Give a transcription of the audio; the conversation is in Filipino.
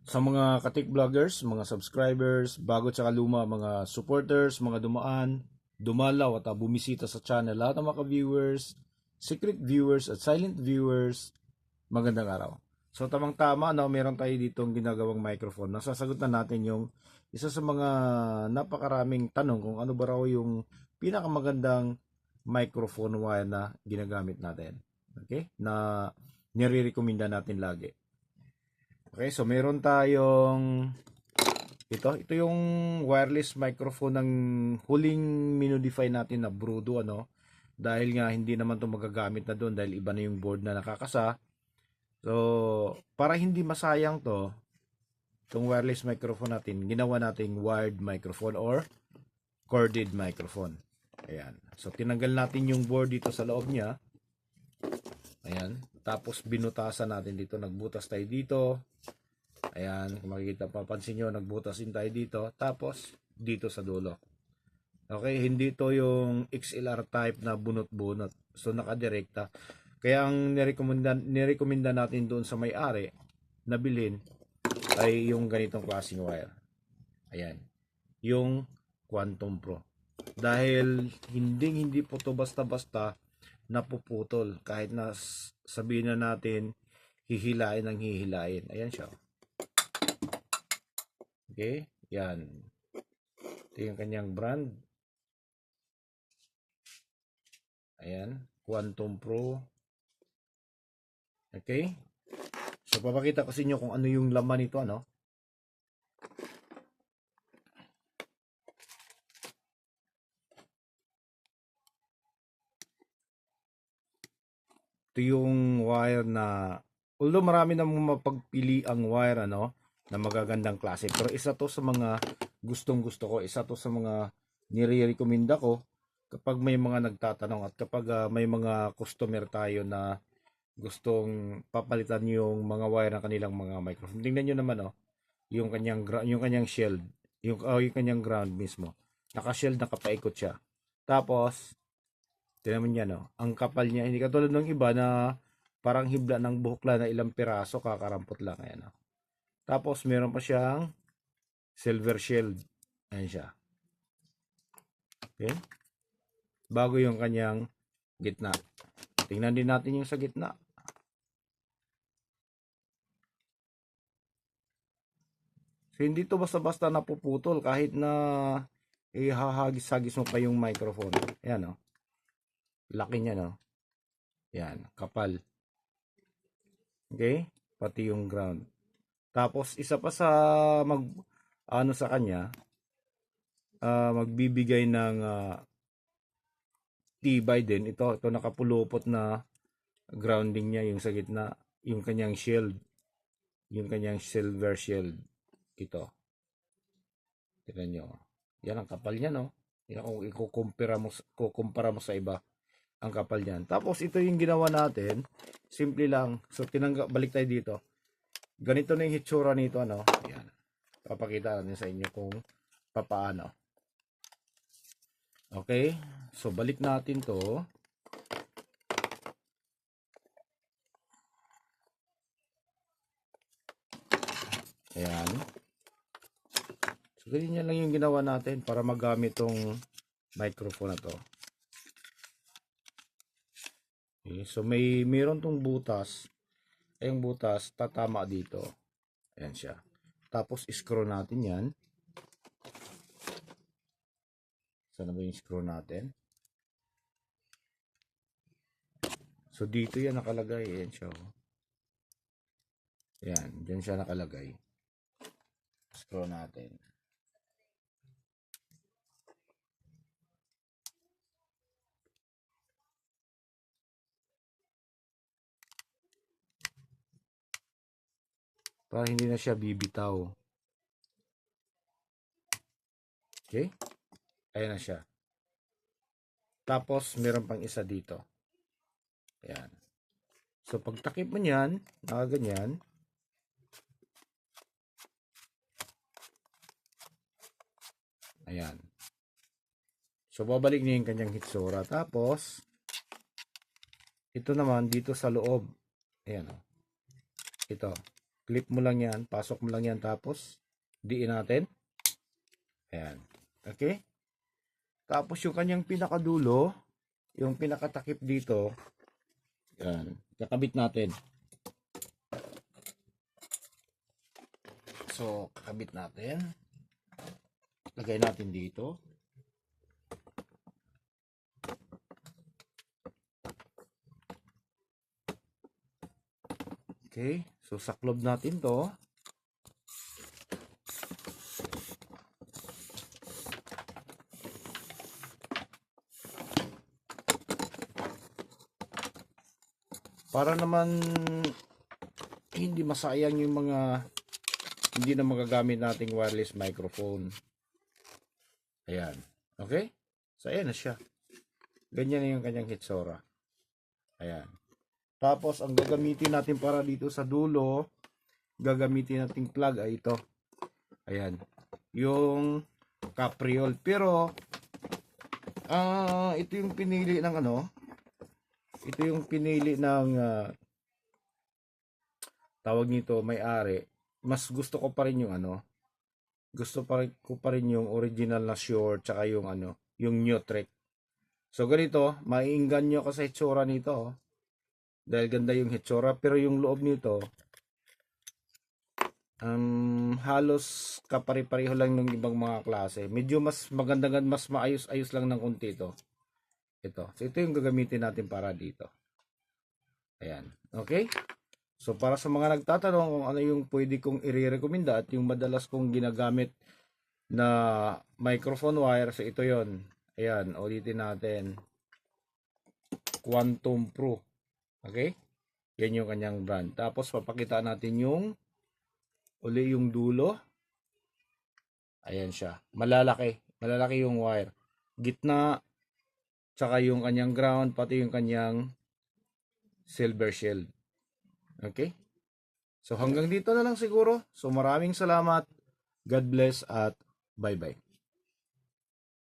Sa mga katik vloggers, mga subscribers, bago tsaka luma, mga supporters, mga dumaan, dumalaw at bumisita sa channel, lahat ng mga viewers, secret viewers at silent viewers, magandang araw. So tamang-tama, no, meron tayo ditong ginagawang microphone. Nasasagot na natin yung isa sa mga napakaraming tanong kung ano ba raw yung pinakamagandang microphone wire na ginagamit natin. Okay? Na nire-recommenda natin lagi. Okay, so meron tayong ito yung wireless microphone ng huling minodify natin na Brudo, ano. Dahil nga hindi naman 'to magagamit na doon dahil iba na yung board na nakakasa. So, para hindi masayang 'to, itong wireless microphone natin, ginawa nating wired microphone or corded microphone. Ayan. So, tinanggal natin yung board dito sa loob niya. Ayan. Tapos binutasan natin dito, nagbutas tayo dito. Ayan, kung makikita, papansin nyo, nagbutas din tayo dito. Tapos, dito sa dulo. Okay, hindi to yung XLR type na bunot-bunot. So, nakadirekta. Kaya ang nirekomenda natin doon sa may-ari na bilhin ay yung ganitong klaseng wire. Ayan, yung Quantum Pro. Dahil hindi po to basta-basta napuputol. Kahit na sabihin na natin, hihilain ng hihilain. Ayan siya. Okay, yan. Ito yung kanyang brand. Ayan, Quantum Pro. Okay. So, papakita ko sa inyo kung ano yung laman nito, ano. Ito yung wire na, although marami na mapagpili ang wire, ano, na magagandang klase. Pero isa to sa mga gustong gusto ko. Isa to sa mga nire-recommenda ko kapag may mga nagtatanong at kapag may mga customer tayo na gustong papalitan yung mga wire ng kanilang mga microphone. Tingnan nyo naman, oh, yung kanyang shield, yung kanyang ground mismo. Naka-shield, nakapaikot siya. Tapos, tingnan mo niya, no, ang kapal niya, hindi katulad ng iba na parang hibla ng buhok lang na ilang piraso, kakarampot lang. Ayan, no. Tapos, meron pa siyang silver shield. Ayan siya. Okay? Bago yung kanyang gitna. Tingnan din natin yung sa gitna. So, hindi to basta-basta napuputol kahit na ihahagis-hagis mo pa yung microphone. Ayan, no. Laki niya, no. Yan, kapal. Okay? Pati yung ground. Tapos, isa pa sa ano sa kanya, magbibigay ng tibay din. Ito nakapulupot na grounding niya yung sa gitna. Yung kanyang shield. Yung kanyang silver shield. Ito. Tignan nyo. Yan ang kapal niya, no? Yan kung kukumpara mo sa iba, ang kapal niyan. Tapos ito yung ginawa natin, simple lang. So balik tayo dito. Ganito na yung hitsura nito, ano? Yan. Papakita natin sa inyo kung papaano. Okay? So balik natin to. Ayan. So ganyan lang yung ginawa natin para magamit tong microphone na to. Okay, so meron tong butas. Yung butas tatama dito. Ayan siya. Tapos screw natin yan. Saan na ba yung screw natin? So dito yan nakalagay. Ayan siya. Ayan. Diyan siya nakalagay. Screw natin. Para hindi na siya bibitaw. Okay? Ayan na siya. Tapos, meron pang isa dito. Ayan. So, pag takip mo yan, nakaganyan. Ayan. So, babalik niya yung kanyang hitsura. Tapos, ito naman, dito sa loob. Ayan, oh. Ito. Clip mo lang yan, pasok mo lang yan, tapos diin natin. Ayan. Okay? Tapos yung kanyang pinakadulo, yung pinakatakip dito, yan, kakabit natin. So, kakabit natin. Lagay natin dito. Okay, so saklob natin to. Para naman hindi masayang yung mga hindi na magagamit nating wireless microphone. Ayan. Okay? So, ayan na siya. Ganyan na yung kanyang hitsura. Ayan. Tapos, ang gagamitin natin para dito sa dulo, gagamitin nating plug ay ito. Ayan. Yung Capriol. Pero, ito yung pinili ng ano, ito yung pinili ng tawag nito, may-ari. Mas gusto ko pa rin yung ano, gusto ko pa rin yung original na Shure tsaka yung ano, yung Neotrek. So ganito, maiinganyo ka sa hitsura nito, oh. Dahil ganda yung hitsura, pero yung loob nito halos kapare-pareho lang ng ibang mga klase. Medyo mas maganda, mas maayos-ayos lang ng konti ito. Ito. So ito yung gagamitin natin para dito. Ayan. Okay? So para sa mga nagtatanong kung ano yung pwede kong i-recommenda at yung madalas kong ginagamit na microphone wire, so ito yon. Ayan, ulitin natin. Quantum Pro. Okay? Yan yung kanyang brand. Tapos papakita natin yung uli yung dulo. Ayan siya. Malalaki. Malalaki yung wire. Gitna, tsaka yung kanyang ground, pati yung kanyang silver shield. Okay? So hanggang dito na lang siguro. So maraming salamat. God bless at bye-bye.